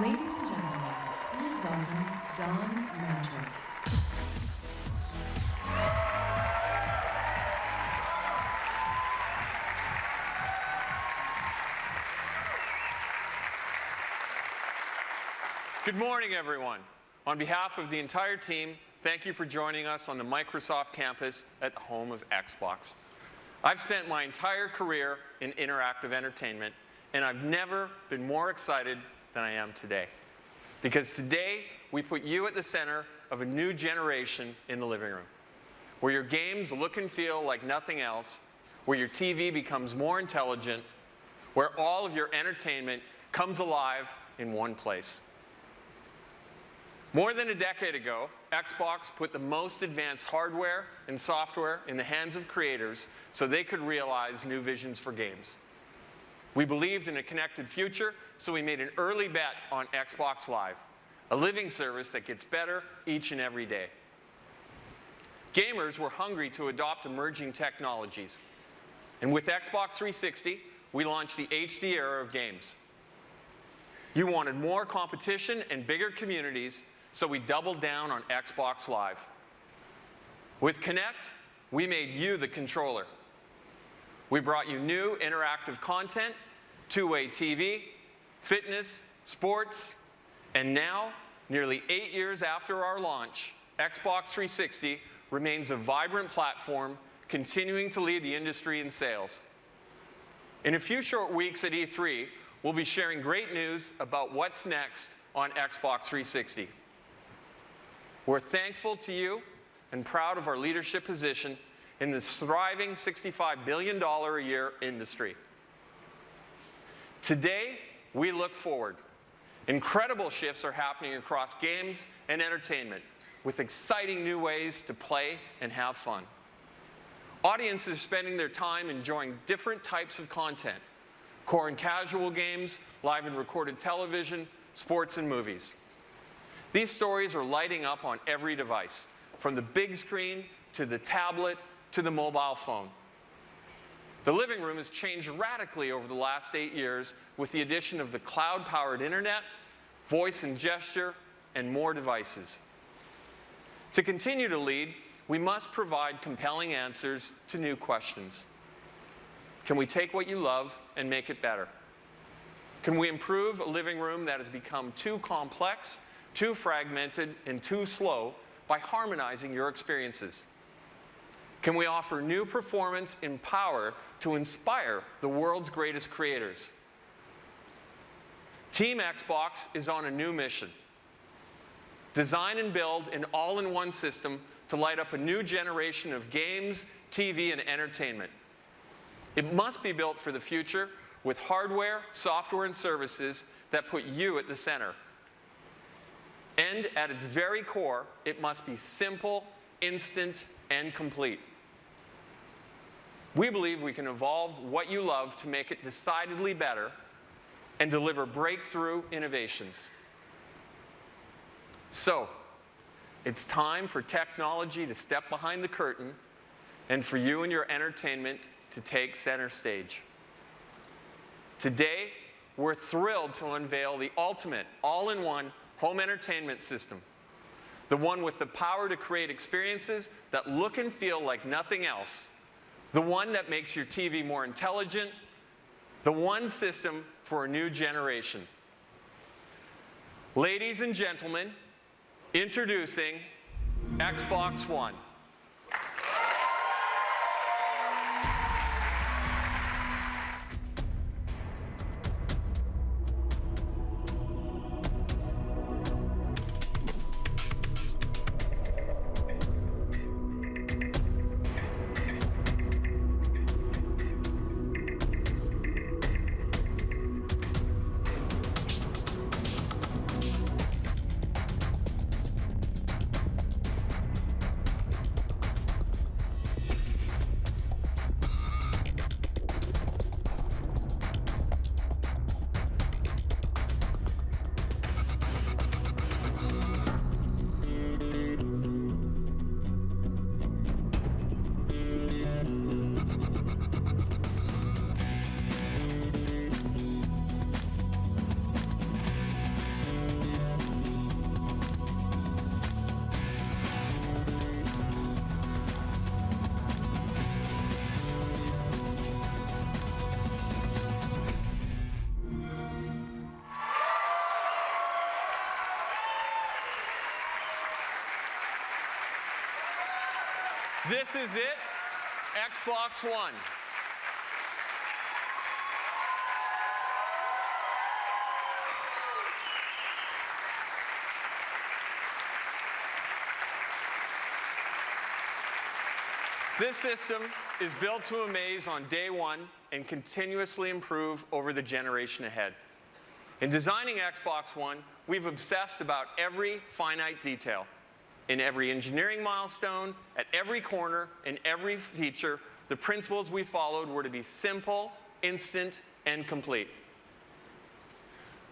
Ladies and gentlemen, please welcome Don Magic. Good morning, everyone. On behalf of the entire team, thank you for joining us on the Microsoft campus at the home of Xbox. I've spent my entire career in interactive entertainment, and I've never been more excited than I am today. Because today, we put you at the center of a new generation in the living room, where your games look and feel like nothing else, where your TV becomes more intelligent, where all of your entertainment comes alive in one place. More than a decade ago, Xbox put the most advanced hardware and software in the hands of creators so they could realize new visions for games. We believed in a connected future, so we made an early bet on Xbox Live, a living service that gets better each and every day. Gamers were hungry to adopt emerging technologies. And with Xbox 360, we launched the HD era of games. You wanted more competition and bigger communities, so we doubled down on Xbox Live. With Kinect, we made you the controller. We brought you new interactive content, two-way TV, fitness, sports, and now, nearly 8 years after our launch, Xbox 360 remains a vibrant platform, continuing to lead the industry in sales. In a few short weeks at E3, we'll be sharing great news about what's next on Xbox 360. We're thankful to you and proud of our leadership position in this thriving $65 billion a year industry. Today, we look forward. Incredible shifts are happening across games and entertainment, with exciting new ways to play and have fun. Audiences are spending their time enjoying different types of content: core and casual games, live and recorded television, sports and movies. These stories are lighting up on every device, from the big screen to the tablet to the mobile phone. The living room has changed radically over the last 8 years with the addition of the cloud-powered internet, voice and gesture, and more devices. To continue to lead, we must provide compelling answers to new questions. Can we take what you love and make it better? Can we improve a living room that has become too complex, too fragmented, and too slow by harmonizing your experiences? Can we offer new performance and power to inspire the world's greatest creators? Team Xbox is on a new mission. Design and build an all-in-one system to light up a new generation of games, TV, and entertainment. It must be built for the future with hardware, software, and services that put you at the center. And at its very core, it must be simple, instant, and complete. We believe we can evolve what you love to make it decidedly better and deliver breakthrough innovations. So, it's time for technology to step behind the curtain and for you and your entertainment to take center stage. Today, we're thrilled to unveil the ultimate all-in-one home entertainment system, the one with the power to create experiences that look and feel like nothing else, the one that makes your TV more intelligent, the one system for a new generation. Ladies and gentlemen, introducing Xbox One. This is it, Xbox One. This system is built to amaze on day one and continuously improve over the generation ahead. In designing Xbox One, we've obsessed about every finite detail. In every engineering milestone, at every corner, in every feature, the principles we followed were to be simple, instant, and complete.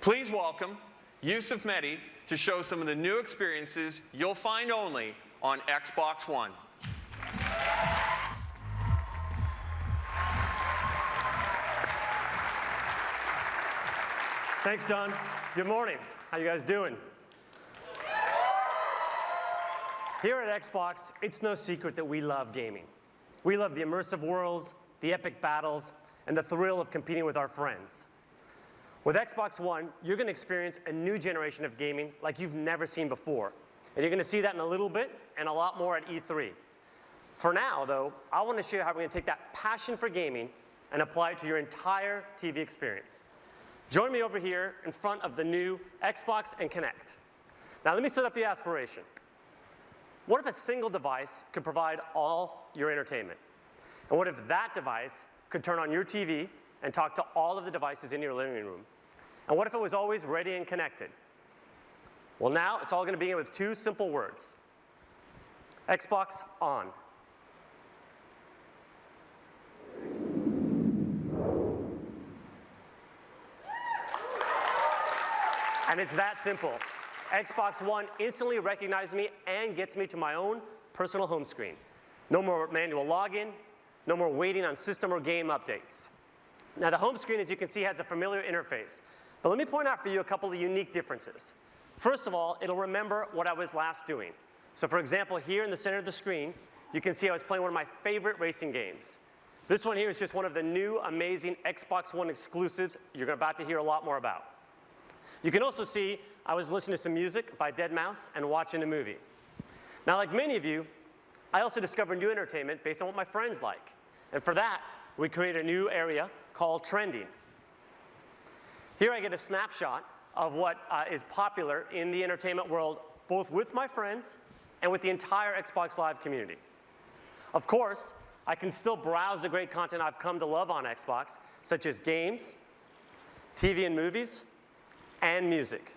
Please welcome Yusuf Mehdi to show some of the new experiences you'll find only on Xbox One. Thanks, Don. Good morning. How you guys doing? Here at Xbox, it's no secret that we love gaming. We love the immersive worlds, the epic battles, and the thrill of competing with our friends. With Xbox One, you're going to experience a new generation of gaming like you've never seen before. And you're going to see that in a little bit and a lot more at E3. For now, though, I want to show you how we're going to take that passion for gaming and apply it to your entire TV experience. Join me over here in front of the new Xbox and Kinect. Now let me set up the aspiration. What if a single device could provide all your entertainment? And what if that device could turn on your TV and talk to all of the devices in your living room? And what if it was always ready and connected? Well, now it's all going to begin with two simple words. Xbox on. And it's that simple. Xbox One instantly recognizes me and gets me to my own personal home screen. No more manual login, no more waiting on system or game updates. Now the home screen, as you can see, has a familiar interface. But let me point out for you a couple of unique differences. First of all, it'll remember what I was last doing. So for example, here in the center of the screen, you can see I was playing one of my favorite racing games. This one here is just one of the new amazing Xbox One exclusives you're about to hear a lot more about. You can also see I was listening to some music by deadmau5 and watching a movie. Now, like many of you, I also discovered new entertainment based on what my friends like. And for that, we created a new area called Trending. Here I get a snapshot of what is popular in the entertainment world, both with my friends and with the entire Xbox Live community. Of course, I can still browse the great content I've come to love on Xbox, such as games, TV and movies, and music.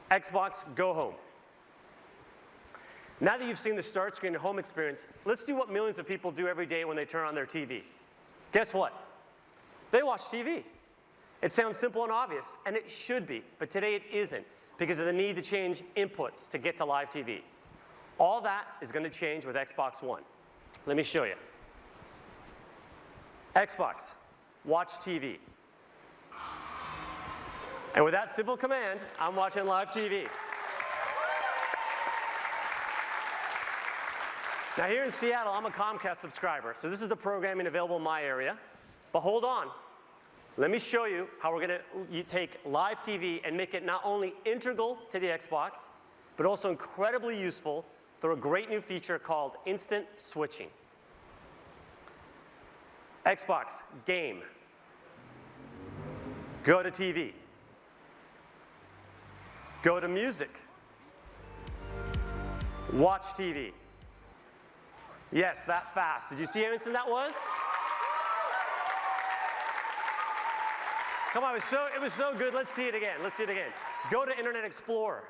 Xbox Go Home. Now that you've seen the start screen and home experience, let's do what millions of people do every day when they turn on their TV. Guess what? They watch TV. It sounds simple and obvious, and it should be, but today it isn't because of the need to change inputs to get to live TV. All that is going to change with Xbox One. Let me show you. Xbox, watch TV. And with that simple command, I'm watching live TV. Now here in Seattle, I'm a Comcast subscriber, so this is the programming available in my area. But hold on. Let me show you how we're going to take live TV and make it not only integral to the Xbox, but also incredibly useful through a great new feature called instant switching. Xbox, game. Go to TV. Go to music. Watch TV. Yes, that fast. Did you see how instant that was? Come on, it was so good. Let's see it again. Let's see it again. Go to Internet Explorer.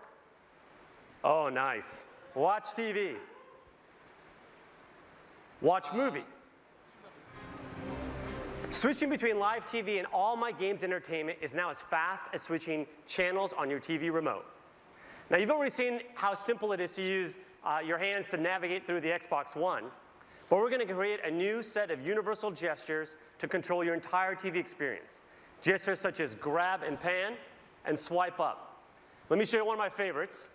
Oh, nice. Watch TV. Watch movie. Switching between live TV and all my games entertainment is now as fast as switching channels on your TV remote. Now, you've already seen how simple it is to use your hands to navigate through the Xbox One, but we're going to create a new set of universal gestures to control your entire TV experience. Gestures such as grab and pan and swipe up. Let me show you one of my favorites.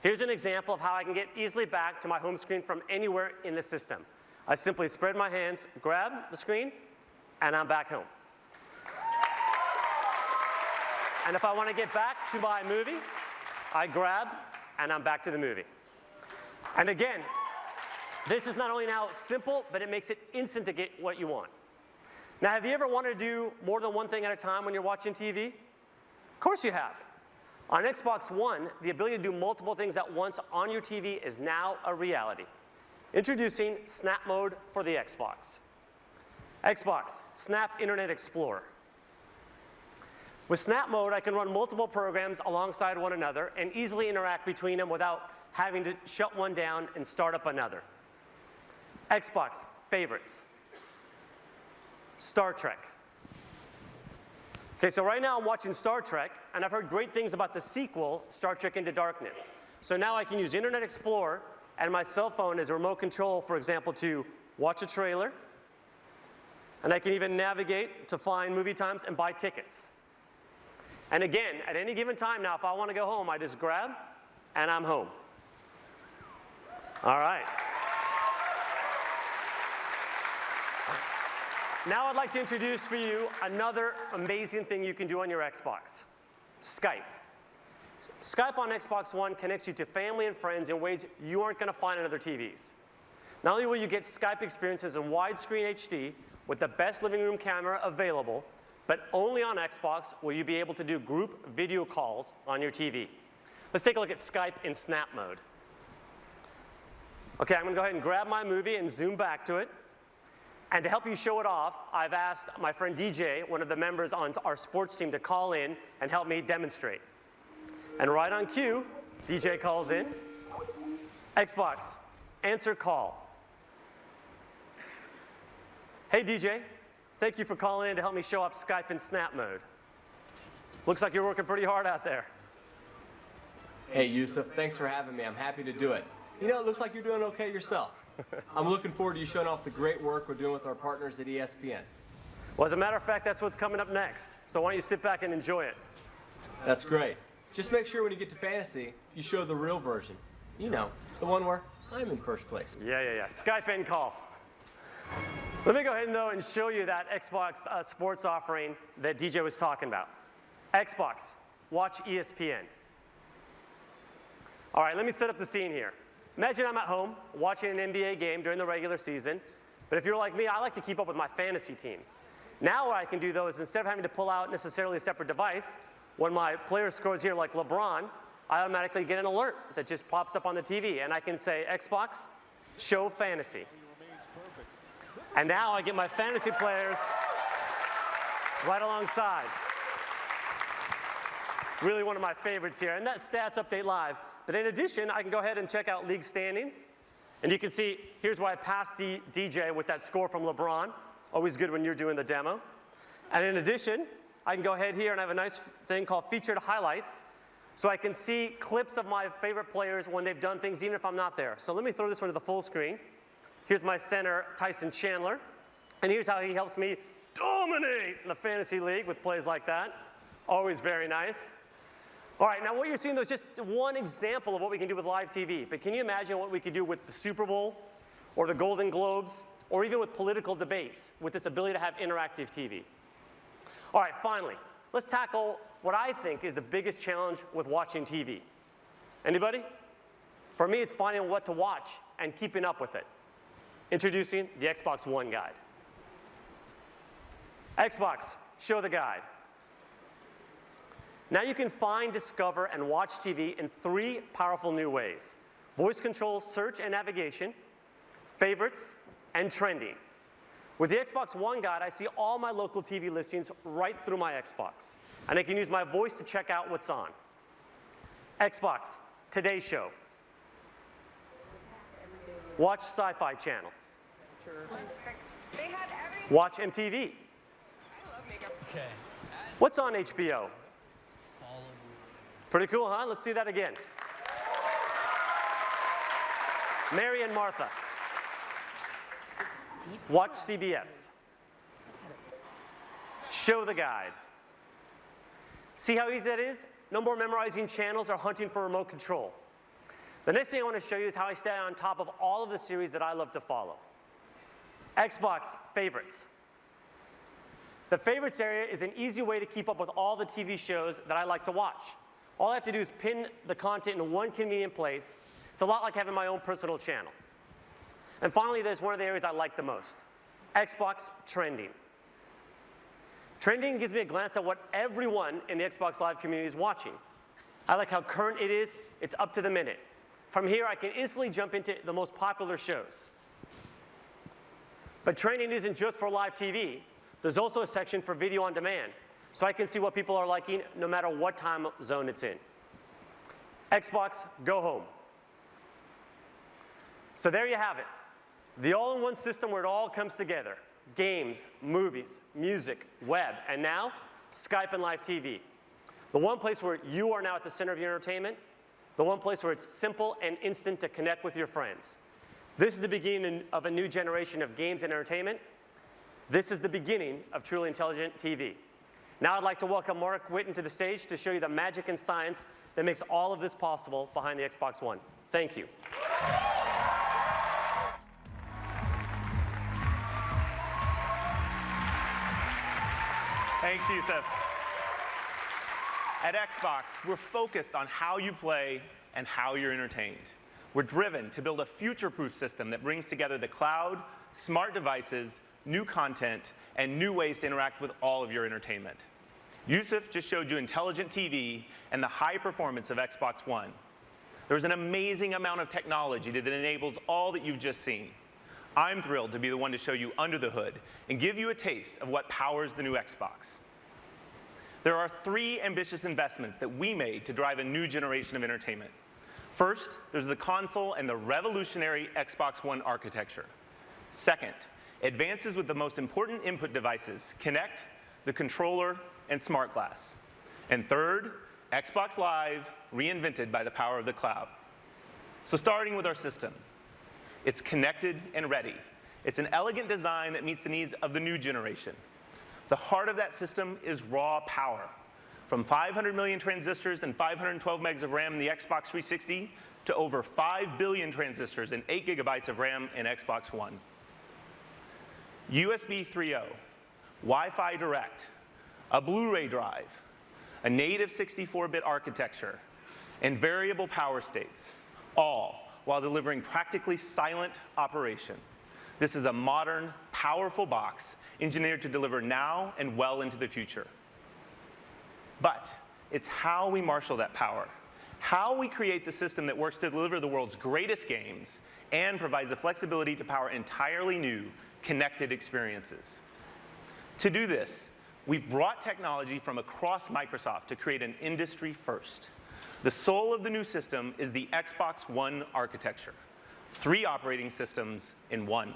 Here's an example of how I can get easily back to my home screen from anywhere in the system. I simply spread my hands, grab the screen, and I'm back home. And if I want to get back to my movie, I grab, and I'm back to the movie. And again, This is not only now simple, but it makes it instant to get what you want. Now, have you ever wanted to do more than one thing at a time when you're watching TV? Of course you have. On Xbox One, the ability to do multiple things at once on your TV is now a reality. Introducing Snap Mode for the Xbox. Xbox, Snap Internet Explorer. With Snap Mode, I can run multiple programs alongside one another and easily interact between them without having to shut one down and start up another. Xbox, Favorites. Star Trek. Okay, so right now I'm watching Star Trek, and I've heard great things about the sequel, Star Trek Into Darkness. So now I can use Internet Explorer and my cell phone as a remote control, for example, to watch a trailer, and I can even navigate to find movie times and buy tickets. And again, at any given time now, if I want to go home, I just grab, and I'm home. All right. Now I'd like to introduce for you another amazing thing you can do on your Xbox, Skype. Skype on Xbox One connects you to family and friends in ways you aren't going to find on other TVs. Not only will you get Skype experiences in widescreen HD with the best living room camera available, but only on Xbox will you be able to do group video calls on your TV. Let's take a look at Skype in Snap Mode. Okay, I'm going to go ahead and grab my movie and zoom back to it. And to help you show it off, I've asked my friend DJ, one of the members on our sports team, to call in and help me demonstrate. And right on cue, DJ calls in. Xbox, answer call. Hey DJ, thank you for calling in to help me show off Skype in Snap Mode. Looks like you're working pretty hard out there. Hey Yusuf, thanks for having me. I'm happy to do it. You know, it looks like you're doing okay yourself. I'm looking forward to you showing off the great work we're doing with our partners at ESPN. Well, as a matter of fact, that's what's coming up next. So why don't you sit back and enjoy it? That's great. Just make sure when you get to fantasy, you show the real version. You know, the one where I'm in first place. Yeah. Skype in call. Let me go ahead, though, and show you that Xbox sports offering that DJ was talking about. Xbox, watch ESPN. All right, let me set up the scene here. Imagine I'm at home watching an NBA game during the regular season, but if you're like me, I like to keep up with my fantasy team. Now what I can do, though, is instead of having to pull out necessarily a separate device, when my player scores here like LeBron, I automatically get an alert that just pops up on the TV, and I can say, Xbox, show fantasy. And now I get my fantasy players right alongside. Really one of my favorites here, and that's Stats Update Live. But in addition, I can go ahead and check out league standings. And you can see, here's where I passed DJ with that score from LeBron. Always good when you're doing the demo. And in addition, I can go ahead here and I have a nice thing called Featured Highlights. So I can see clips of my favorite players when they've done things, even if I'm not there. So let me throw this one to the full screen. Here's my center, Tyson Chandler. And here's how he helps me dominate in the fantasy league with plays like that. Always very nice. All right, now what you're seeing, though, is just one example of what we can do with live TV. But can you imagine what we could do with the Super Bowl or the Golden Globes or even with political debates with this ability to have interactive TV? All right, finally, let's tackle what I think is the biggest challenge with watching TV. Anybody? For me, it's finding what to watch and keeping up with it. Introducing the Xbox One Guide. Xbox, show the guide. Now you can find, discover, and watch TV in 3 powerful new ways: voice control, search and navigation, favorites, and trending. With the Xbox One Guide, I see all my local TV listings right through my Xbox, and I can use my voice to check out what's on. Xbox, Today Show. Watch Sci-Fi Channel. Watch MTV. What's on HBO? Pretty cool, huh? Let's see that again. Mary and Martha. Watch CBS. Show the guide. See how easy that is? No more memorizing channels or hunting for remote control. The next thing I want to show you is how I stay on top of all of the series that I love to follow. Xbox Favorites. The favorites area is an easy way to keep up with all the TV shows that I like to watch. All I have to do is pin the content in one convenient place. It's a lot like having my own personal channel. And finally, there's one of the areas I like the most, Xbox trending. Trending gives me a glance at what everyone in the Xbox Live community is watching. I like how current it is. It's up to the minute. From here, I can instantly jump into the most popular shows. But trending isn't just for live TV. There's also a section for video on demand, so I can see what people are liking no matter what time zone it's in. Xbox, go home. So there you have it. The all-in-one system where it all comes together. Games, movies, music, web, and now, Skype and live TV. The one place where you are now at the center of your entertainment, the one place where it's simple and instant to connect with your friends. This is the beginning of a new generation of games and entertainment. This is the beginning of truly intelligent TV. Now I'd like to welcome Mark Whitten to the stage to show you the magic and science that makes all of this possible behind the Xbox One. Thank you. Thanks, Yusuf. At Xbox, we're focused on how you play and how you're entertained. We're driven to build a future-proof system that brings together the cloud, smart devices, new content, and new ways to interact with all of your entertainment. Yusuf just showed you intelligent TV and the high performance of Xbox One. There's an amazing amount of technology that enables all that you've just seen. I'm thrilled to be the one to show you under the hood and give you a taste of what powers the new Xbox. There are 3 ambitious investments that we made to drive a new generation of entertainment. First, there's the console and the revolutionary Xbox One architecture. Second, advances with the most important input devices, Kinect, the controller, and Smart Glass. And third, Xbox Live, reinvented by the power of the cloud. So starting with our system. It's connected and ready. It's an elegant design that meets the needs of the new generation. The heart of that system is raw power. From 500 million transistors and 512 megs of RAM in the Xbox 360 to over 5 billion transistors and 8 gigabytes of RAM in Xbox One. USB 3.0, Wi-Fi Direct, a Blu-ray drive, a native 64-bit architecture, and variable power states, all while delivering practically silent operation. This is a modern, powerful box engineered to deliver now and well into the future. But it's how we marshal that power, how we create the system that works to deliver the world's greatest games and provides the flexibility to power entirely new, connected experiences. To do this, we've brought technology from across Microsoft to create an industry first. The soul of the new system is the Xbox One architecture, 3 operating systems in one.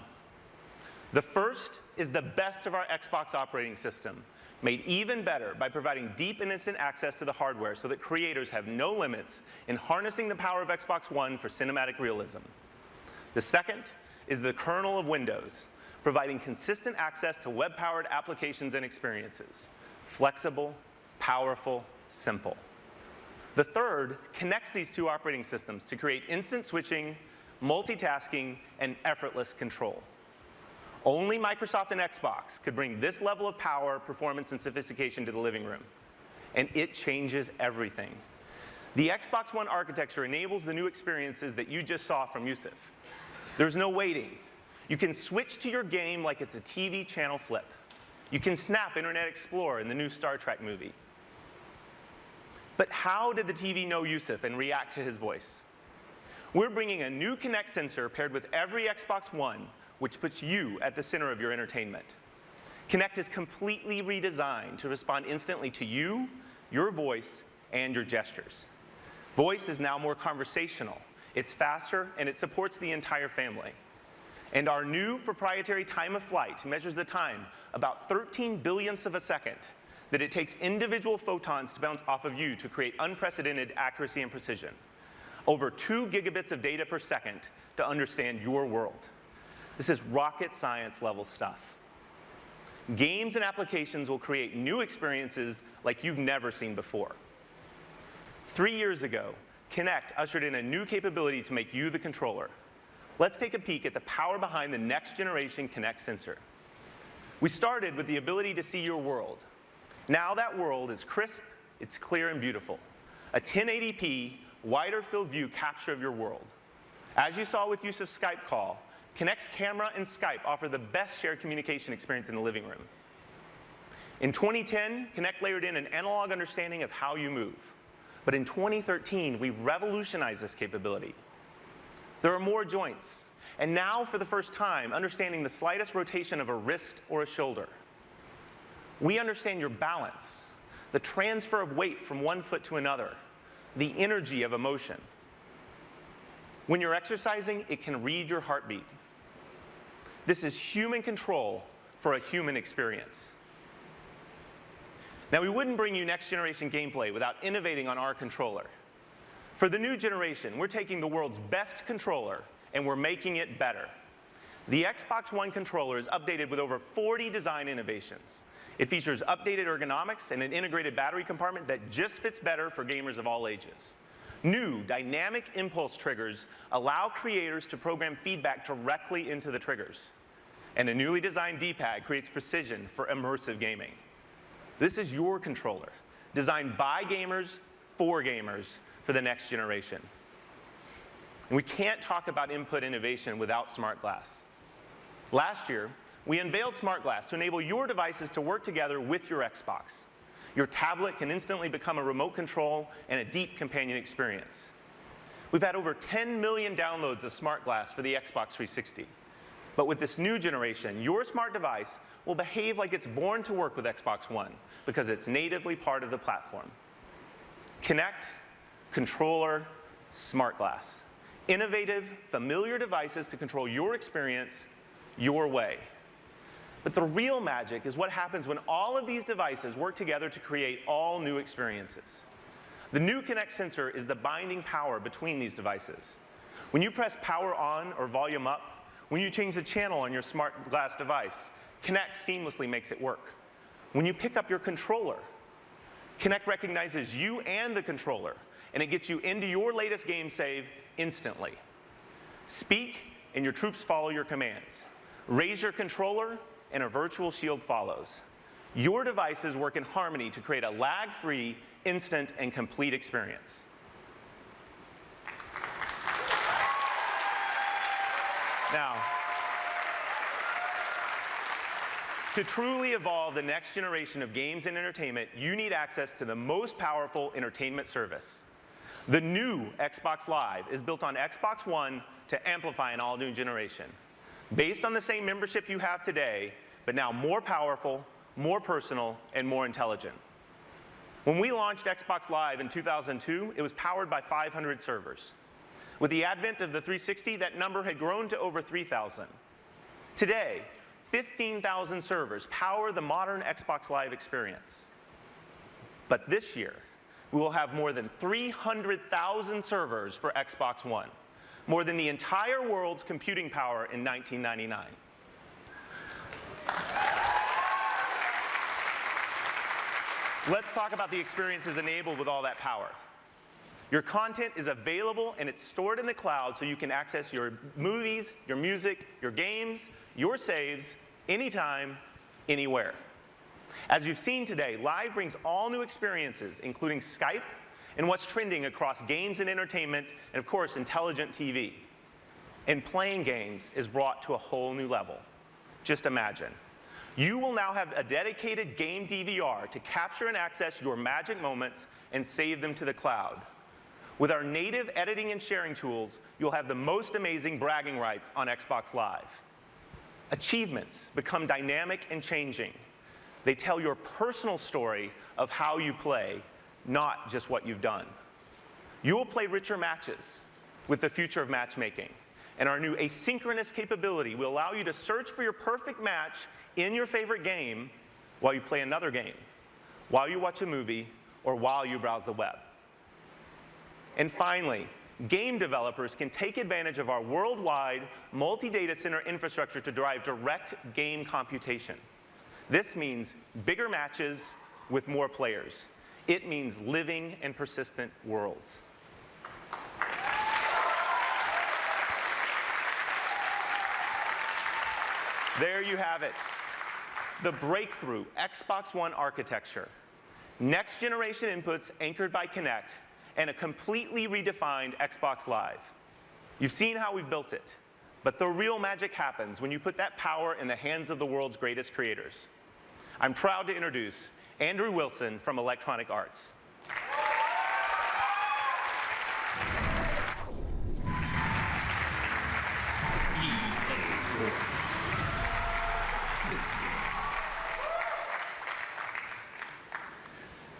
The first is the best of our Xbox operating system, made even better by providing deep and instant access to the hardware so that creators have no limits in harnessing the power of Xbox One for cinematic realism. The second is the kernel of Windows, providing consistent access to web-powered applications and experiences. Flexible, powerful, simple. The third connects these 2 operating systems to create instant switching, multitasking, and effortless control. Only Microsoft and Xbox could bring this level of power, performance, and sophistication to the living room. And it changes everything. The Xbox One architecture enables the new experiences that you just saw from Yusuf. There's no waiting. You can switch to your game like it's a TV channel flip. You can snap Internet Explorer in the new Star Trek movie. But how did the TV know Yusuf and react to his voice? We're bringing a new Kinect sensor paired with every Xbox One, which puts you at the center of your entertainment. Kinect is completely redesigned to respond instantly to you, your voice, and your gestures. Voice is now more conversational. It's faster, and it supports the entire family. And our new proprietary time of flight measures the time about 13 billionths of a second that it takes individual photons to bounce off of you to create unprecedented accuracy and precision. Over 2 gigabits of data per second to understand your world. This is rocket science level stuff. Games and applications will create new experiences like you've never seen before. 3 years ago, Kinect ushered in a new capability to make you the controller. Let's take a peek at the power behind the next generation Kinect sensor. We started with the ability to see your world. Now that world is crisp, it's clear and beautiful. A 1080p, wider field view capture of your world. As you saw with Yusuf's Skype call, Kinect's camera and Skype offer the best shared communication experience in the living room. In 2010, Kinect layered in an analog understanding of how you move. But in 2013, we revolutionized this capability. There are more joints, and now, for the first time, understanding the slightest rotation of a wrist or a shoulder. We understand your balance, the transfer of weight from one foot to another, the energy of emotion. When you're exercising, it can read your heartbeat. This is human control for a human experience. Now, we wouldn't bring you next-generation gameplay without innovating on our controller. For the new generation, we're taking the world's best controller and we're making it better. The Xbox One controller is updated with over 40 design innovations. It features updated ergonomics and an integrated battery compartment that just fits better for gamers of all ages. New dynamic impulse triggers allow creators to program feedback directly into the triggers. And a newly designed D-pad creates precision for immersive gaming. This is your controller, designed by gamers for the next generation. And we can't talk about input innovation without Smart Glass. Last year, we unveiled Smart Glass to enable your devices to work together with your Xbox. Your tablet can instantly become a remote control and a deep companion experience. We've had over 10 million downloads of Smart Glass for the Xbox 360. But with this new generation, your smart device will behave like it's born to work with Xbox One because it's natively part of the platform. Kinect, controller, Smart Glass. Innovative, familiar devices to control your experience your way. But the real magic is what happens when all of these devices work together to create all new experiences. The new Kinect sensor is the binding power between these devices. When you press power on or volume up, when you change the channel on your Smart Glass device, Kinect seamlessly makes it work. When you pick up your controller, Kinect recognizes you and the controller, and it gets you into your latest game save instantly. Speak, and your troops follow your commands. Raise your controller, and a virtual shield follows. Your devices work in harmony to create a lag-free, instant, and complete experience. Now, to truly evolve the next generation of games and entertainment, you need access to the most powerful entertainment service. The new Xbox Live is built on Xbox One to amplify an all-new generation. Based on the same membership you have today, but now more powerful, more personal, and more intelligent. When we launched Xbox Live in 2002, it was powered by 500 servers. With the advent of the 360, that number had grown to over 3,000. Today, 15,000 servers power the modern Xbox Live experience. But this year, we will have more than 300,000 servers for Xbox One, more than the entire world's computing power in 1999. Let's talk about the experiences enabled with all that power. Your content is available and it's stored in the cloud so you can access your movies, your music, your games, your saves, anytime, anywhere. As you've seen today, Live brings all new experiences, including Skype and what's trending across games and entertainment, and of course, intelligent TV. And playing games is brought to a whole new level. Just imagine. You will now have a dedicated game DVR to capture and access your magic moments and save them to the cloud. With our native editing and sharing tools, you'll have the most amazing bragging rights on Xbox Live. Achievements become dynamic and changing. They tell your personal story of how you play, not just what you've done. You will play richer matches with the future of matchmaking. And our new asynchronous capability will allow you to search for your perfect match in your favorite game while you play another game, while you watch a movie, or while you browse the web. And finally, game developers can take advantage of our worldwide multi-data center infrastructure to drive direct game computation. This means bigger matches with more players. It means living and persistent worlds. There you have it. The breakthrough Xbox One architecture. Next generation inputs anchored by Kinect, and a completely redefined Xbox Live. You've seen how we've built it. But the real magic happens when you put that power in the hands of the world's greatest creators. I'm proud to introduce Andrew Wilson from Electronic Arts.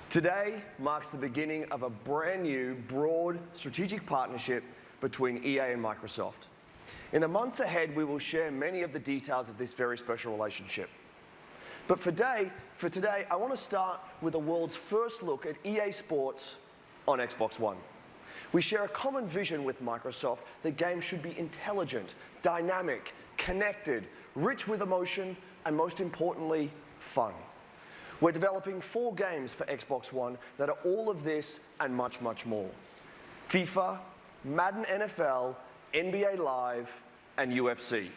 Today marks the beginning of a brand new, broad, strategic partnership between EA and Microsoft. In the months ahead, we will share many of the details of this very special relationship. But for today, I want to start with the world's first look at EA Sports on Xbox One. We share a common vision with Microsoft that games should be intelligent, dynamic, connected, rich with emotion, and most importantly, fun. We're developing 4 games for Xbox One that are all of this and much, much more. FIFA, Madden NFL, NBA Live, and UFC.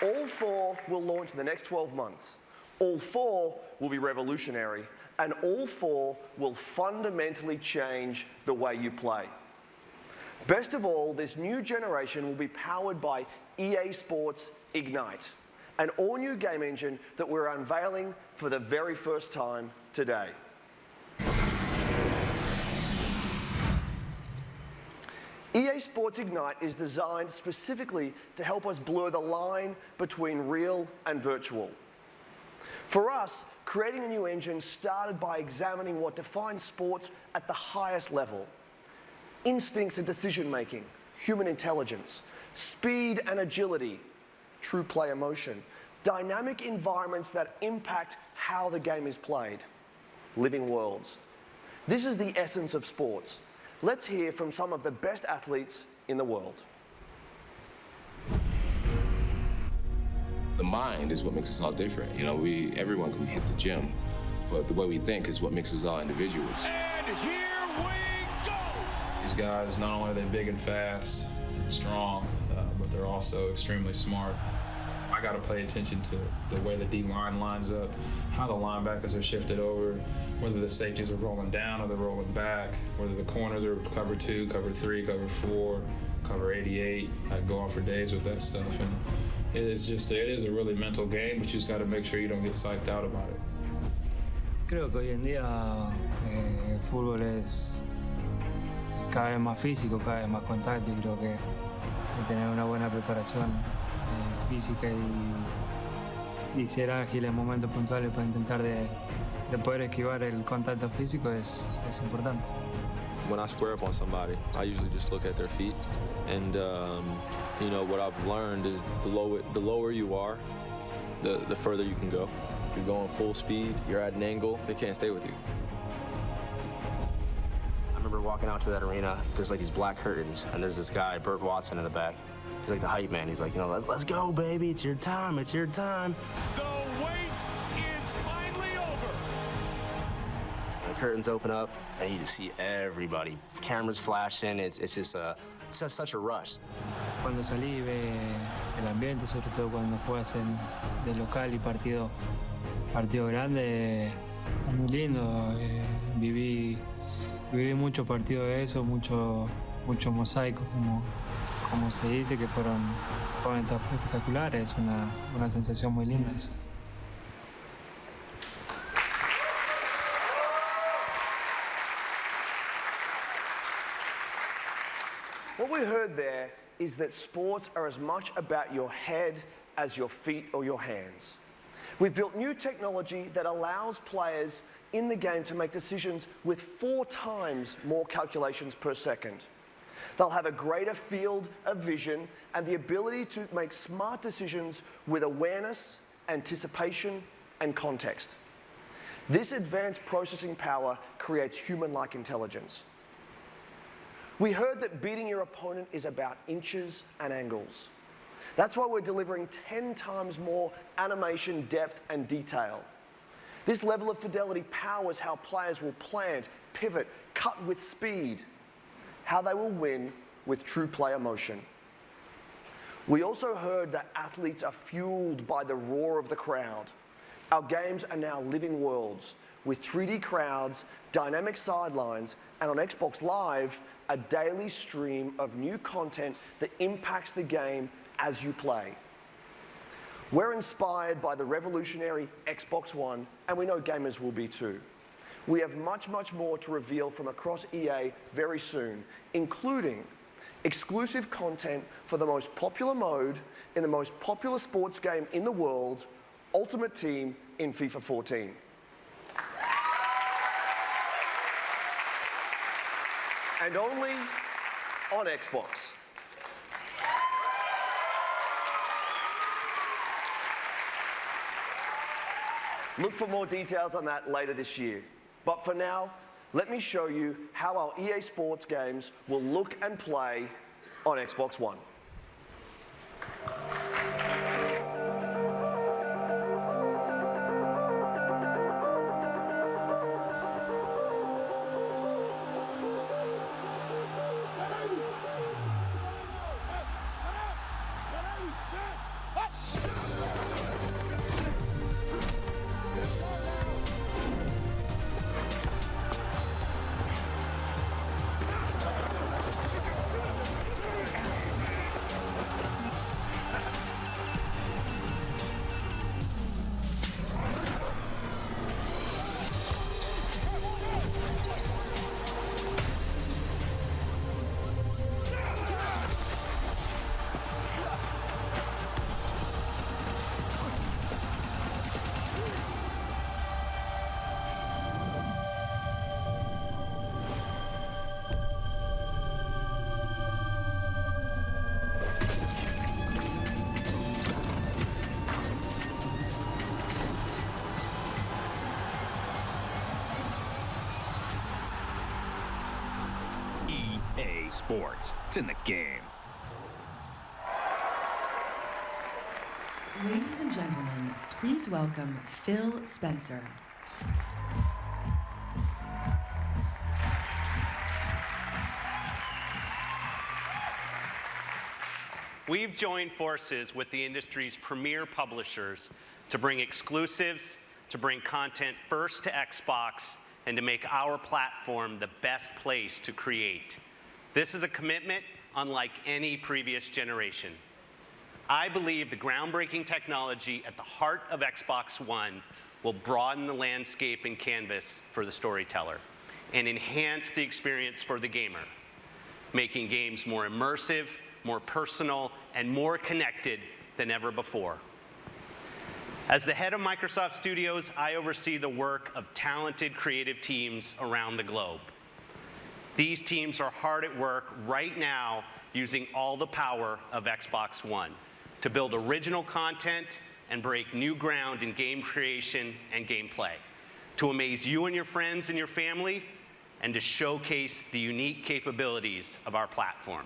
All 4 will launch in the next 12 months. All 4 will be revolutionary, and all 4 will fundamentally change the way you play. Best of all, this new generation will be powered by EA Sports Ignite, an all-new game engine that we're unveiling for the very first time today. EA Sports Ignite is designed specifically to help us blur the line between real and virtual. For us, creating a new engine started by examining what defines sports at the highest level. Instincts and decision-making, human intelligence, speed and agility, true play emotion, dynamic environments that impact how the game is played, living worlds. This is the essence of sports. Let's hear from some of the best athletes in the world. The mind is what makes us all different. You know, everyone can hit the gym, but the way we think is what makes us all individuals. And here we go! These guys, not only are they big and fast, strong, but they're also extremely smart. I got to pay attention to the way the D-line lines up, how the linebackers are shifted over, whether the safeties are rolling down or they're rolling back, whether the corners are cover 2, cover 3, cover 4, cover 88. I go on for days with that stuff, and it is a really mental game, but you just got to make sure you don't get psyched out about it. Creo que hoy en día el fútbol es cada vez más físico, cada vez más contacto, y creo que tener una buena preparación física y ser ágil en momentos puntuales para intentar de poder esquivar el contacto físico es importante. When I square up on somebody, I usually just look at their feet, and you know, what I've learned is the lower you are, the further you can go. You're going full speed, you're at an angle, they can't stay with you. I remember walking out to that arena, there's like these black curtains, and there's this guy, Burt Watson, in the back. He's like the hype man. He's like, you know, let's go, baby. It's your time. It's your time. The wait is finally over. The curtains open up, and you just see everybody. Cameras flashing. It's just such a rush. Cuando salí y ve el ambiente, sobre todo cuando juegas de local y partido grande, es muy lindo. Viví muchos partidos de eso, muchos mosaicos, como se dice, que fueron espectaculares, una sensación muy linda eso. What we heard there is that sports are as much about your head as your feet or your hands. We've built new technology that allows players in the game to make decisions with 4 times more calculations per second. They'll have a greater field of vision and the ability to make smart decisions with awareness, anticipation, and context. This advanced processing power creates human-like intelligence. We heard that beating your opponent is about inches and angles. That's why we're delivering 10 times more animation, depth, and detail. This level of fidelity powers how players will plant, pivot, cut with speed, how they will win with true play emotion. We also heard that athletes are fueled by the roar of the crowd. Our games are now living worlds with 3D crowds, dynamic sidelines, and on Xbox Live, a daily stream of new content that impacts the game as you play. We're inspired by the revolutionary Xbox One, and we know gamers will be too. We have much, much more to reveal from across EA very soon, including exclusive content for the most popular mode in the most popular sports game in the world, Ultimate Team in FIFA 14. And only on Xbox. Look for more details on that later this year. But for now, let me show you how our EA Sports games will look and play on Xbox One. EA Sports. It's in the game. Ladies and gentlemen, please welcome Phil Spencer. We've joined forces with the industry's premier publishers to bring exclusives, to bring content first to Xbox, and to make our platform the best place to create. This is a commitment unlike any previous generation. I believe the groundbreaking technology at the heart of Xbox One will broaden the landscape and canvas for the storyteller and enhance the experience for the gamer, making games more immersive, more personal, and more connected than ever before. As the head of Microsoft Studios, I oversee the work of talented creative teams around the globe. These teams are hard at work right now using all the power of Xbox One to build original content and break new ground in game creation and gameplay, to amaze you and your friends and your family, and to showcase the unique capabilities of our platform.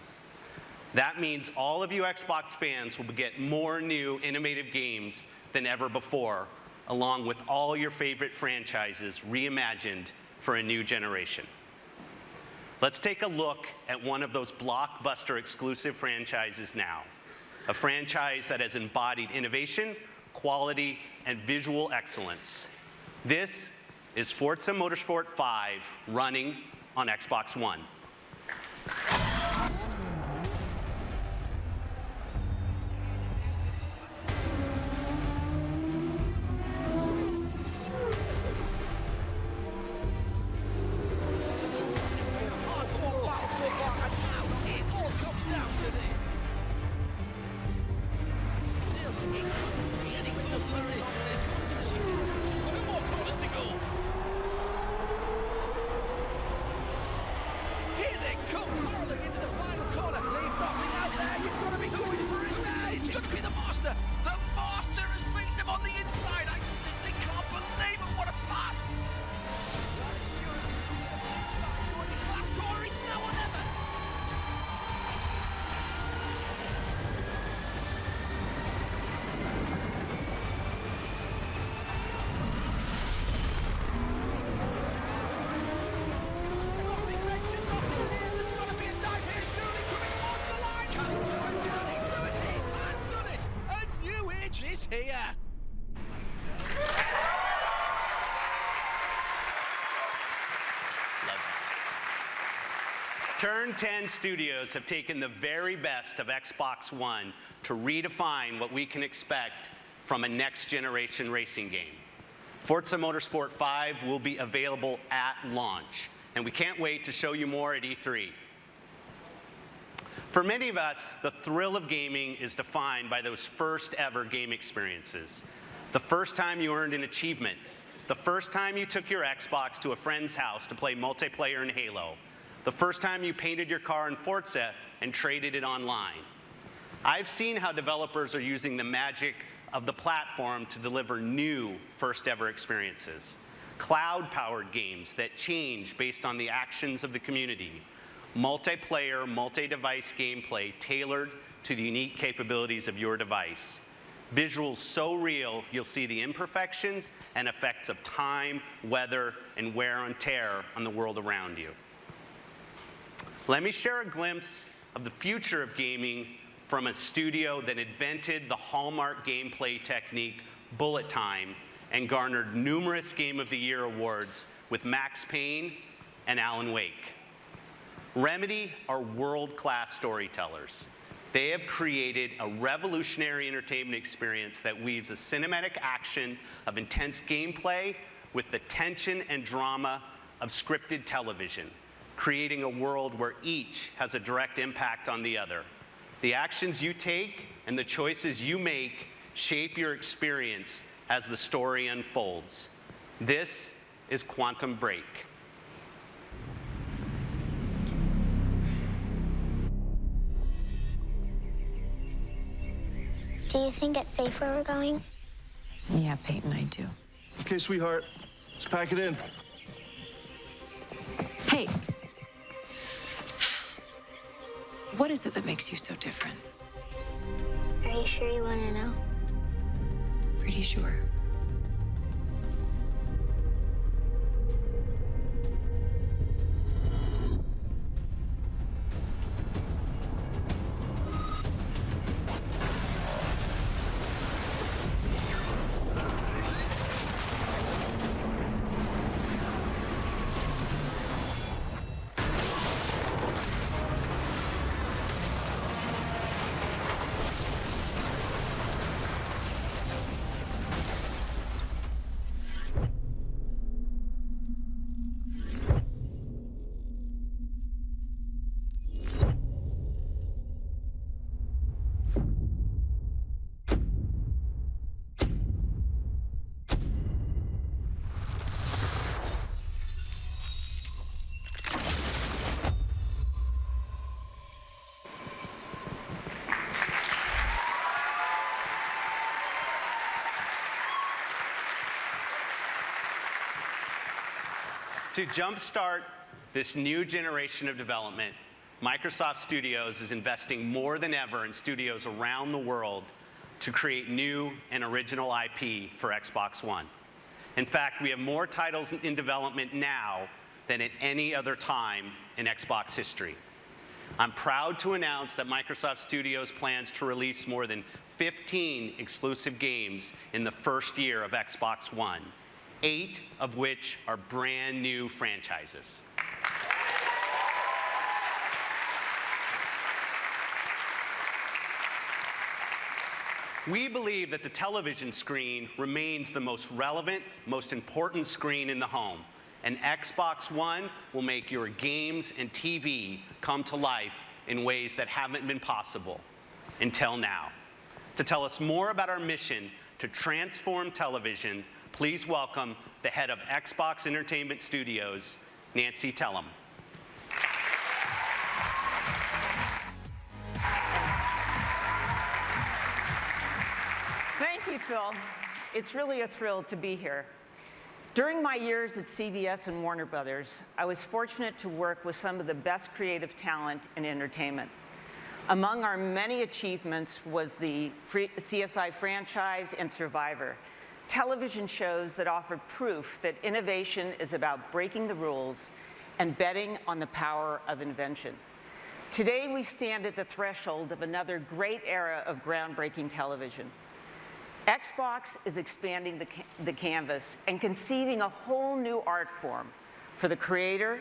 That means all of you Xbox fans will get more new, innovative games than ever before, along with all your favorite franchises reimagined for a new generation. Let's take a look at one of those blockbuster exclusive franchises now, a franchise that has embodied innovation, quality, and visual excellence. This is Forza Motorsport 5 running on Xbox One. Here. Turn 10 Studios have taken the very best of Xbox One to redefine what we can expect from a next-generation racing game. Forza Motorsport 5 will be available at launch, and we can't wait to show you more at E3. For many of us, the thrill of gaming is defined by those first-ever game experiences. The first time you earned an achievement, the first time you took your Xbox to a friend's house to play multiplayer in Halo, the first time you painted your car in Forza and traded it online. I've seen how developers are using the magic of the platform to deliver new first-ever experiences. Cloud-powered games that change based on the actions of the community. Multiplayer, multi-device gameplay tailored to the unique capabilities of your device. Visuals so real, you'll see the imperfections and effects of time, weather, and wear and tear on the world around you. Let me share a glimpse of the future of gaming from a studio that invented the hallmark gameplay technique, bullet time, and garnered numerous Game of the Year awards with Max Payne and Alan Wake. Remedy are world-class storytellers. They have created a revolutionary entertainment experience that weaves the cinematic action of intense gameplay with the tension and drama of scripted television, creating a world where each has a direct impact on the other. The actions you take and the choices you make shape your experience as the story unfolds. This is Quantum Break. Do you think it's safe where we're going? Yeah, Peyton, I do. Okay, sweetheart, let's pack it in. Hey. What is it that makes you so different? Are you sure you want to know? Pretty sure. To jumpstart this new generation of development, Microsoft Studios is investing more than ever in studios around the world to create new and original IP for Xbox One. In fact, we have more titles in development now than at any other time in Xbox history. I'm proud to announce that Microsoft Studios plans to release more than 15 exclusive games in the first year of Xbox One, 8 of which are brand new franchises. We believe that the television screen remains the most relevant, most important screen in the home, and Xbox One will make your games and TV come to life in ways that haven't been possible until now. To tell us more about our mission to transform television, please welcome the head of Xbox Entertainment Studios, Nancy Tellem. Thank you, Phil. It's really a thrill to be here. During my years at CBS and Warner Brothers, I was fortunate to work with some of the best creative talent in entertainment. Among our many achievements was the CSI franchise and Survivor, television shows that offered proof that innovation is about breaking the rules and betting on the power of invention. Today, we stand at the threshold of another great era of groundbreaking television. Xbox is expanding the canvas and conceiving a whole new art form for the creator,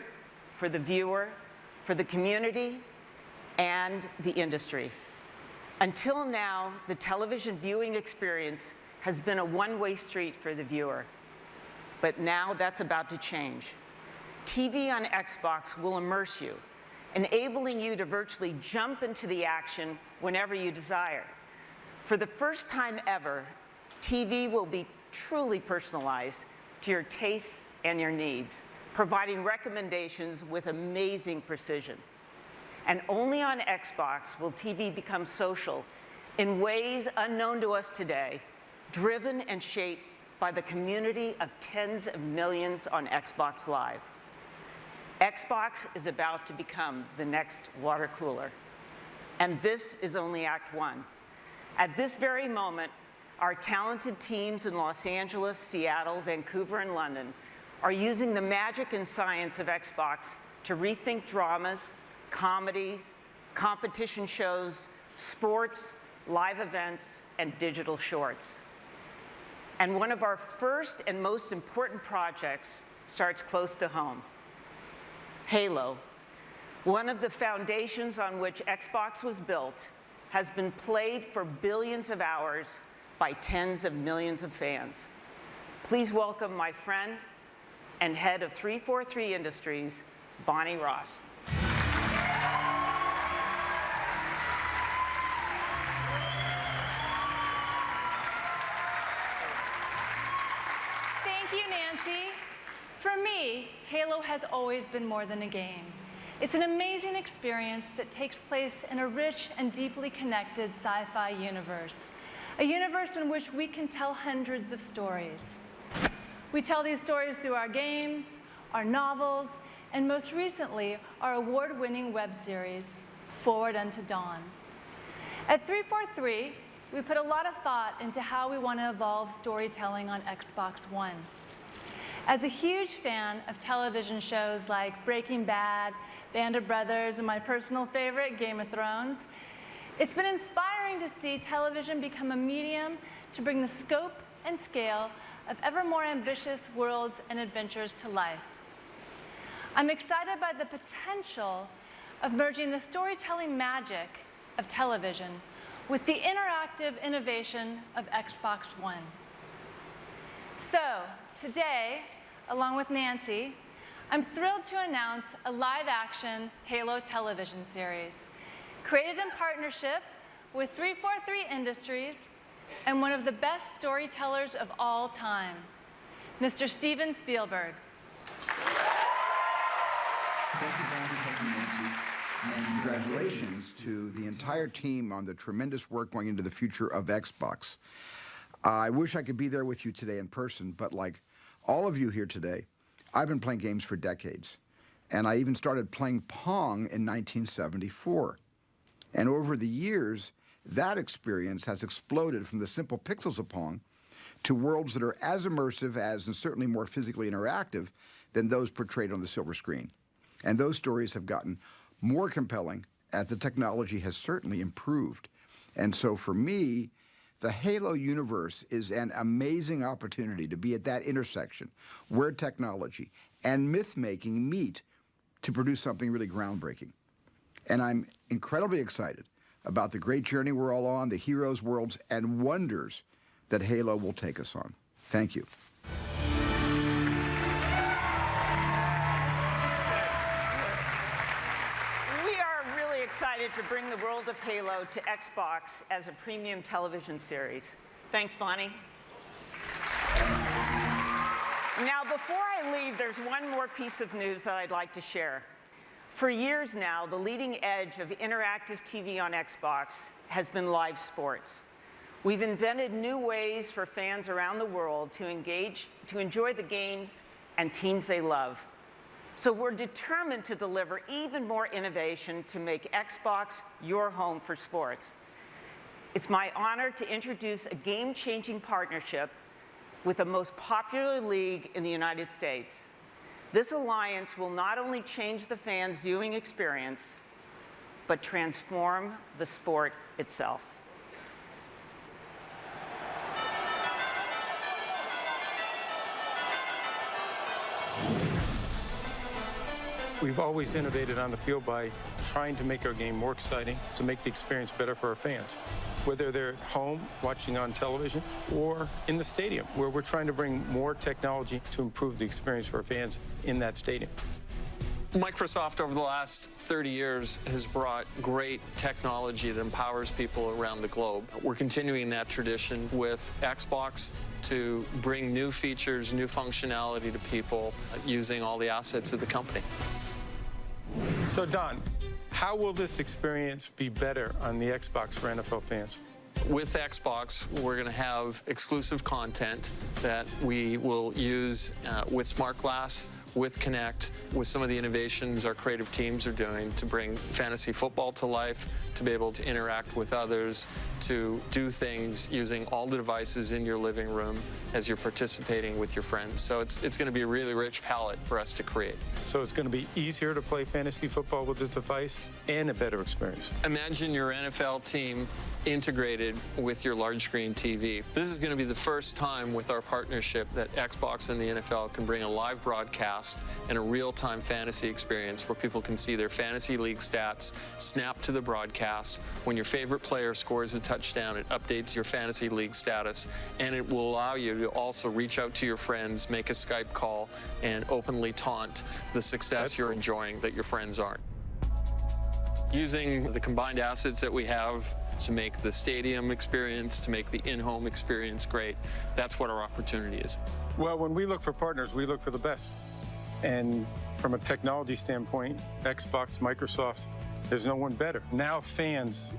for the viewer, for the community and the industry. Until now, the television viewing experience has been a one-way street for the viewer. But now that's about to change. TV on Xbox will immerse you, enabling you to virtually jump into the action whenever you desire. For the first time ever, TV will be truly personalized to your tastes and your needs, providing recommendations with amazing precision. And only on Xbox will TV become social in ways unknown to us today, driven and shaped by the community of tens of millions on Xbox Live. Xbox is about to become the next water cooler. And this is only Act 1. At this very moment, our talented teams in Los Angeles, Seattle, Vancouver, and London are using the magic and science of Xbox to rethink dramas, comedies, competition shows, sports, live events, and digital shorts. And one of our first and most important projects starts close to home. Halo, one of the foundations on which Xbox was built, has been played for billions of hours by tens of millions of fans. Please welcome my friend and head of 343 Industries, Bonnie Ross. Thank you, Nancy. For me, Halo has always been more than a game. It's an amazing experience that takes place in a rich and deeply connected sci-fi universe, a universe in which we can tell hundreds of stories. We tell these stories through our games, our novels, and most recently, our award-winning web series, Forward Unto Dawn. At 343, we put a lot of thought into how we want to evolve storytelling on Xbox One. As a huge fan of television shows like Breaking Bad, Band of Brothers, and my personal favorite, Game of Thrones, it's been inspiring to see television become a medium to bring the scope and scale of ever more ambitious worlds and adventures to life. I'm excited by the potential of merging the storytelling magic of television with the interactive innovation of Xbox One. So, today, along with Nancy, I'm thrilled to announce a live-action Halo television series, created in partnership with 343 Industries and one of the best storytellers of all time, Mr. Steven Spielberg. Thank you, Bonnie. Thank you, Nancy. And congratulations to the entire team on the tremendous work going into the future of Xbox. I wish I could be there with you today in person, but like all of you here today, I've been playing games for decades. And I even started playing Pong in 1974. And over the years, that experience has exploded from the simple pixels of Pong to worlds that are as immersive as, and certainly more physically interactive, than those portrayed on the silver screen. And those stories have gotten more compelling as the technology has certainly improved. And so for me, the Halo universe is an amazing opportunity to be at that intersection where technology and myth-making meet to produce something really groundbreaking. And I'm incredibly excited about the great journey we're all on, the heroes, worlds, and wonders that Halo will take us on. Thank you. We are really excited to bring the world of Halo to Xbox as a premium television series. Thanks, Bonnie. Now, before I leave, there's one more piece of news that I'd like to share. For years now, the leading edge of interactive TV on Xbox has been live sports. We've invented new ways for fans around the world to enjoy the games and teams they love. So we're determined to deliver even more innovation to make Xbox your home for sports. It's my honor to introduce a game-changing partnership with the most popular league in the United States. This alliance will not only change the fans' viewing experience, but transform the sport itself. We've always innovated on the field by trying to make our game more exciting, to make the experience better for our fans, whether they're at home watching on television or in the stadium, where we're trying to bring more technology to improve the experience for our fans in that stadium. Microsoft over the last 30 years has brought great technology that empowers people around the globe. We're continuing that tradition with Xbox to bring new features, new functionality to people using all the assets of the company. So Don, how will this experience be better on the Xbox for NFL fans? With Xbox, we're going to have exclusive content that we will use with Smart Glass, with Connect, with some of the innovations our creative teams are doing to bring fantasy football to life, to be able to interact with others, to do things using all the devices in your living room as you're participating with your friends. So it's going to be a really rich palette for us to create. So it's going to be easier to play fantasy football with the device and a better experience. Imagine your NFL team integrated with your large screen TV. This is going to be the first time with our partnership that Xbox and the NFL can bring a live broadcast and a real-time fantasy experience where people can see their fantasy league stats snap to the broadcast. When your favorite player scores a touchdown, it updates your fantasy league status, and it will allow you to also reach out to your friends, make a Skype call, and openly taunt the success you're enjoying that your friends aren't. Using the combined assets that we have to make the stadium experience, to make the in-home experience great, that's what our opportunity is. Well, when we look for partners, we look for the best. And from a technology standpoint, Xbox, Microsoft, there's no one better. Now fans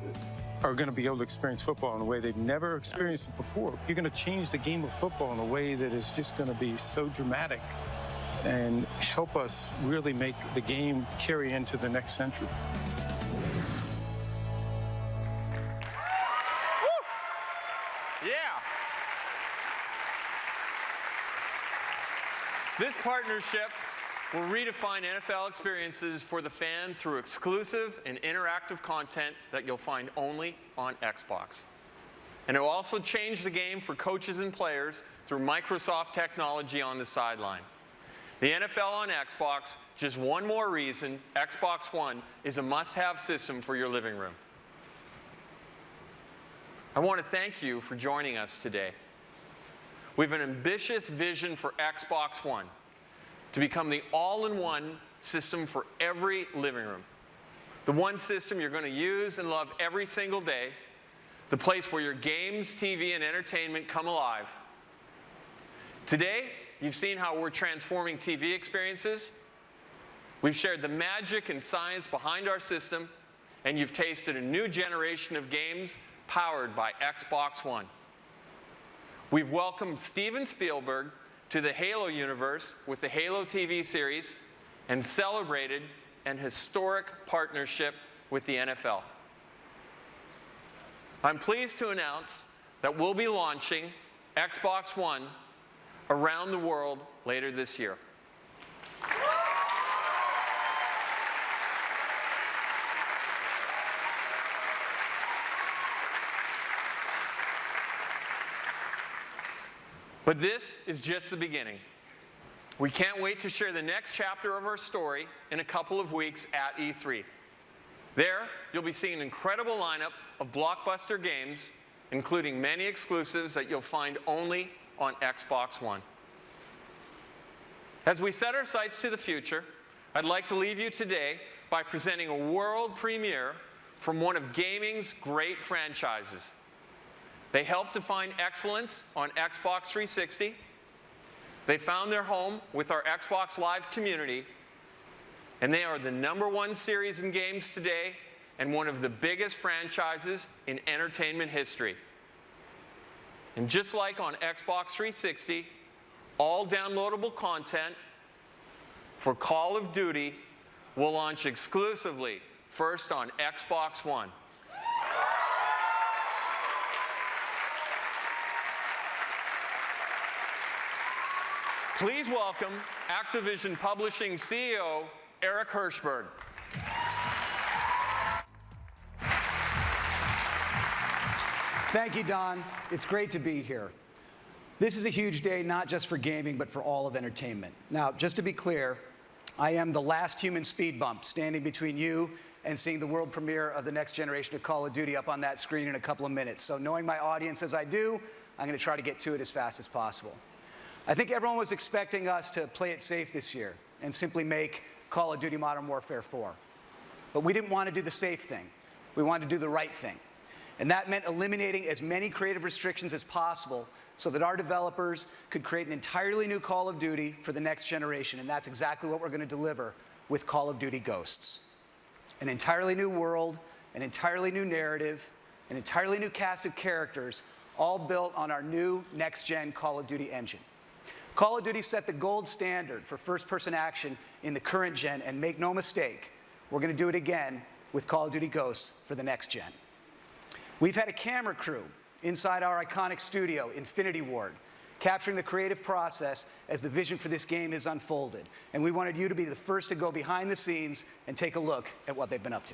are going to be able to experience football in a way they've never experienced it before. You're going to change the game of football in a way that is just going to be so dramatic and help us really make the game carry into the next century. Yeah. This partnership will redefine NFL experiences for the fan through exclusive and interactive content that you'll find only on Xbox. And it will also change the game for coaches and players through Microsoft technology on the sideline. The NFL on Xbox, just one more reason Xbox One is a must-have system for your living room. I want to thank you for joining us today. We have an ambitious vision for Xbox One to become the all-in-one system for every living room. The one system you're going to use and love every single day, the place where your games, TV, and entertainment come alive. Today, you've seen how we're transforming TV experiences. We've shared the magic and science behind our system, and you've tasted a new generation of games powered by Xbox One. We've welcomed Steven Spielberg to the Halo universe with the Halo TV series and celebrated an historic partnership with the NFL. I'm pleased to announce that we'll be launching Xbox One around the world later this year. But this is just the beginning. We can't wait to share the next chapter of our story in a couple of weeks at E3. There, you'll be seeing an incredible lineup of blockbuster games, including many exclusives that you'll find only on Xbox One. As we set our sights to the future, I'd like to leave you today by presenting a world premiere from one of gaming's great franchises. They helped define excellence on Xbox 360. They found their home with our Xbox Live community, and they are the #1 series in games today and one of the biggest franchises in entertainment history. And just like on Xbox 360, all downloadable content for Call of Duty will launch exclusively first on Xbox One. Please welcome Activision Publishing CEO, Eric Hirshberg. Thank you, Don. It's great to be here. This is a huge day, not just for gaming, but for all of entertainment. Now, just to be clear, I am the last human speed bump standing between you and seeing the world premiere of the next generation of Call of Duty up on that screen in a couple of minutes. So knowing my audience as I do, I'm going to try to get to it as fast as possible. I think everyone was expecting us to play it safe this year and simply make Call of Duty Modern Warfare 4. But we didn't want to do the safe thing. We wanted to do the right thing. And that meant eliminating as many creative restrictions as possible so that our developers could create an entirely new Call of Duty for the next generation. And that's exactly what we're going to deliver with Call of Duty Ghosts. An entirely new world, an entirely new narrative, an entirely new cast of characters, all built on our new next-gen Call of Duty engine. Call of Duty set the gold standard for first-person action in the current gen, and make no mistake, we're going to do it again with Call of Duty Ghosts for the next gen. We've had a camera crew inside our iconic studio, Infinity Ward, capturing the creative process as the vision for this game is unfolded. And we wanted you to be the first to go behind the scenes and take a look at what they've been up to.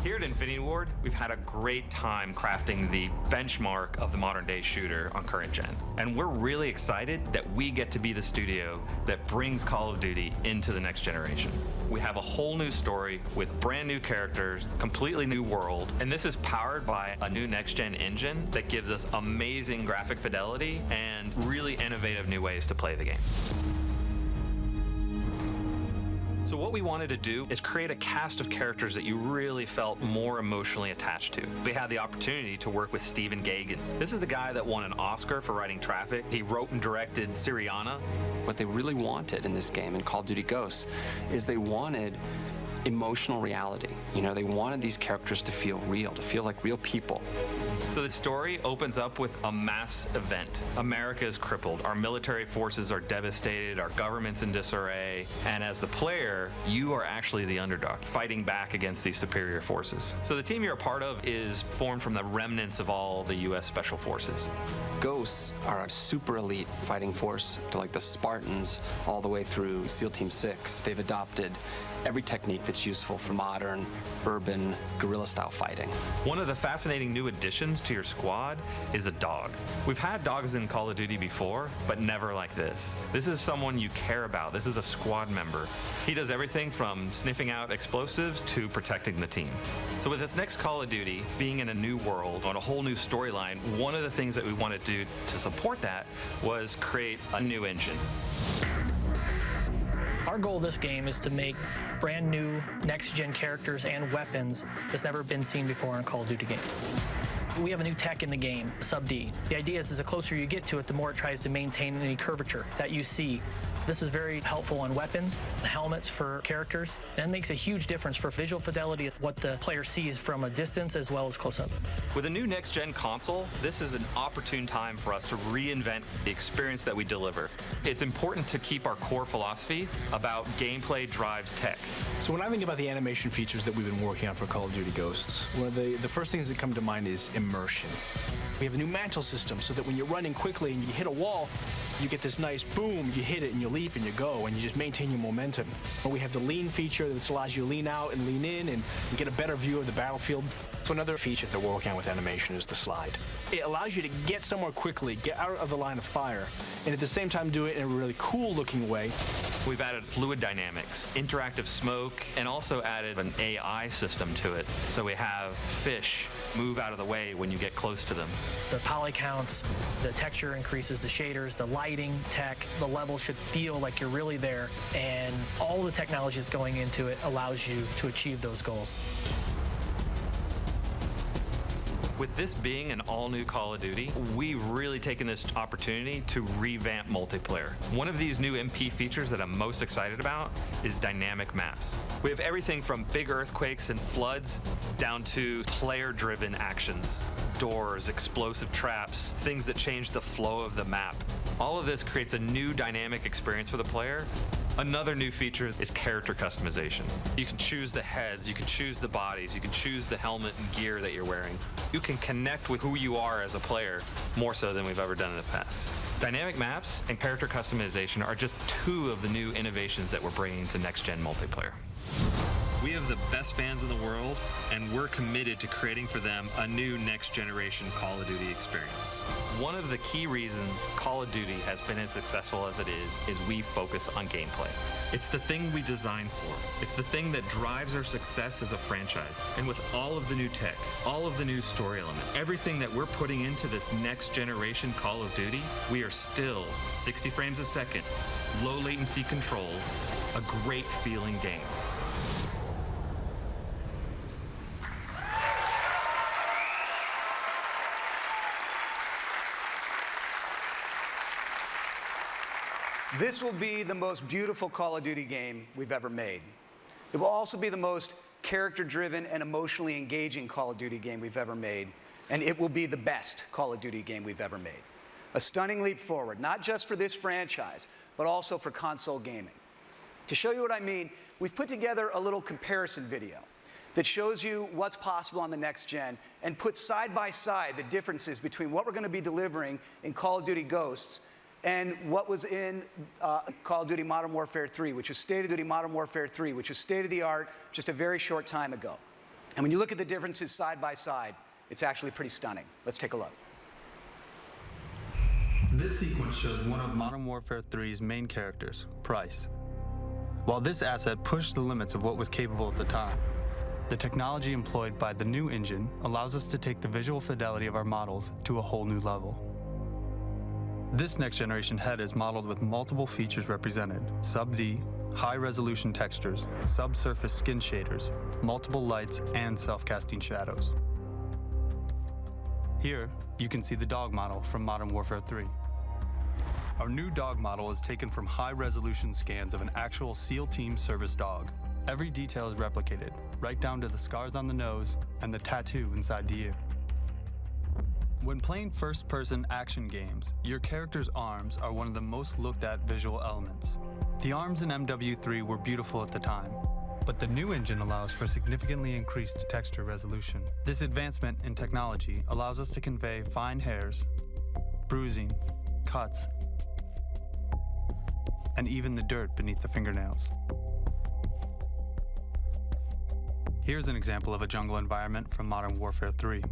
Here at Infinity Ward, we've had a great time crafting the benchmark of the modern day shooter on current gen. And we're really excited that we get to be the studio that brings Call of Duty into the next generation. We have a whole new story with brand new characters, completely new world, and this is powered by a new next gen engine that gives us amazing graphic fidelity and really innovative new ways to play the game. So what we wanted to do is create a cast of characters that you really felt more emotionally attached to. We had the opportunity to work with Stephen Gaghan. This is the guy that won an Oscar for writing Traffic. He wrote and directed Syriana. What they really wanted in this game, in Call of Duty Ghosts, is they wanted emotional reality. You know, they wanted these characters to feel real, to feel like real people. So the story opens up with a mass event. America is crippled. Our military forces are devastated. Our government's in disarray. And as the player, you are actually the underdog, fighting back against these superior forces. So the team you're a part of is formed from the remnants of all the U.S. Special Forces. Ghosts are a super elite fighting force, to like the Spartans all the way through SEAL Team 6. They've adopted every technique that's useful for modern, urban, guerrilla-style fighting. One of the fascinating new additions to your squad is a dog. We've had dogs in Call of Duty before, but never like this. This is someone you care about. This is a squad member. He does everything from sniffing out explosives to protecting the team. So with this next Call of Duty, being in a new world, on a whole new storyline, one of the things that we wanted to do to support that was create a new engine. Our goal of this game is to make brand new next-gen characters and weapons that's never been seen before in a Call of Duty game. We have a new tech in the game, Sub-D. The idea is the closer you get to it, the more it tries to maintain any curvature that you see. This is very helpful on weapons, helmets for characters, and it makes a huge difference for visual fidelity of what the player sees from a distance as well as close up. With a new next-gen console, this is an opportune time for us to reinvent the experience that we deliver. It's important to keep our core philosophies about gameplay drives tech. So when I think about the animation features that we've been working on for Call of Duty Ghosts, one of the first things that come to mind is immersion. We have a new mantle system so that when you're running quickly and you hit a wall, you get this nice boom, you hit it and you leap and you go and you just maintain your momentum. But we have the lean feature that allows you to lean out and lean in and get a better view of the battlefield. So another feature that we're working on with animation is the slide. It allows you to get somewhere quickly, get out of the line of fire, and at the same time do it in a really cool looking way. We've added fluid dynamics, interactive smoke, and also added an AI system to it. So we have fish move out of the way when you get close to them. The poly counts, the texture increases, the shaders, the lighting tech, the level should feel like you're really there, and all the technology that's going into it allows you to achieve those goals. With this being an all-new Call of Duty, we've really taken this opportunity to revamp multiplayer. One of these new MP features that I'm most excited about is dynamic maps. We have everything from big earthquakes and floods down to player-driven actions, doors, explosive traps, things that change the flow of the map. All of this creates a new dynamic experience for the player. Another new feature is character customization. You can choose the heads, you can choose the bodies, you can choose the helmet and gear that you're wearing. You can connect with who you are as a player more so than we've ever done in the past. Dynamic maps and character customization are just two of the new innovations that we're bringing to next-gen multiplayer. We have the best fans in the world, and we're committed to creating for them a new next-generation Call of Duty experience. One of the key reasons Call of Duty has been as successful as it is we focus on gameplay. It's the thing we designed for. It's the thing that drives our success as a franchise. And with all of the new tech, all of the new story elements, everything that we're putting into this next-generation Call of Duty, we are still 60 frames a second, low latency controls, a great feeling game. This will be the most beautiful Call of Duty game we've ever made. It will also be the most character-driven and emotionally engaging Call of Duty game we've ever made, and it will be the best Call of Duty game we've ever made. A stunning leap forward, not just for this franchise, but also for console gaming. To show you what I mean, we've put together a little comparison video that shows you what's possible on the next gen and puts side by side the differences between what we're going to be delivering in Call of Duty Ghosts and what was in Call of Duty Modern Warfare 3, which was State of Duty Modern Warfare 3, which was state-of-the-art just a very short time ago. And when you look at the differences side by side, it's actually pretty stunning. Let's take a look. This sequence shows one of Modern Warfare 3's main characters, Price. While this asset pushed the limits of what was capable at the time, the technology employed by the new engine allows us to take the visual fidelity of our models to a whole new level. This next-generation head is modeled with multiple features represented: sub-D, high-resolution textures, subsurface skin shaders, multiple lights, and self-casting shadows. Here, you can see the dog model from Modern Warfare 3. Our new dog model is taken from high-resolution scans of an actual SEAL Team service dog. Every detail is replicated, right down to the scars on the nose and the tattoo inside the ear. When playing first-person action games, your character's arms are one of the most looked-at visual elements. The arms in MW3 were beautiful at the time, but the new engine allows for significantly increased texture resolution. This advancement in technology allows us to convey fine hairs, bruising, cuts, and even the dirt beneath the fingernails. Here's an example of a jungle environment from Modern Warfare 3.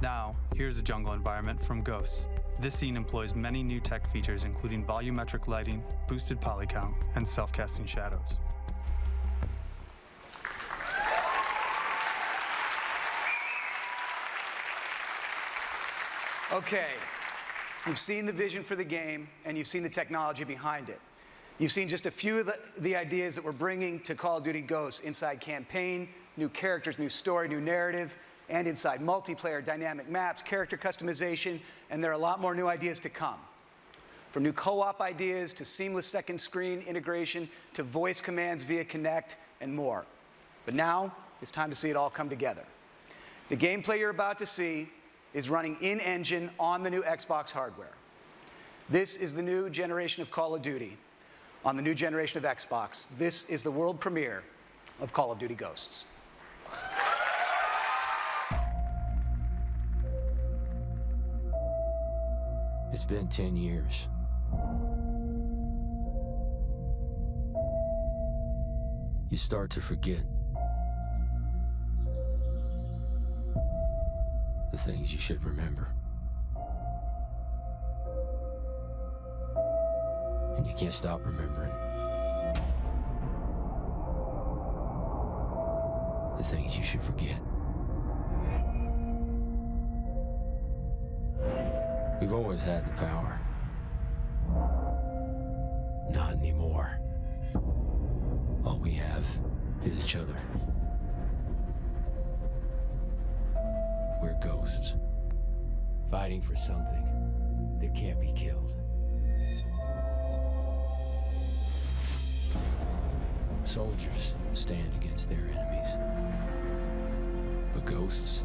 Now, here's a jungle environment from Ghosts. This scene employs many new tech features, including volumetric lighting, boosted poly count, and self-casting shadows. Okay, you've seen the vision for the game, and you've seen the technology behind it. You've seen just a few of the ideas that we're bringing to Call of Duty Ghosts inside campaign, new characters, new story, new narrative, and inside multiplayer, dynamic maps, character customization, and there are a lot more new ideas to come. From new co-op ideas to seamless second screen integration to voice commands via Kinect and more. But now, it's time to see it all come together. The gameplay you're about to see is running in-engine on the new Xbox hardware. This is the new generation of Call of Duty on the new generation of Xbox. This is the world premiere of Call of Duty Ghosts. It's been 10 years. You start to forget the things you should remember. And you can't stop remembering the things you should forget. We've always had the power. Not anymore. All we have is each other. We're ghosts, fighting for something that can't be killed. Soldiers stand against their enemies, but ghosts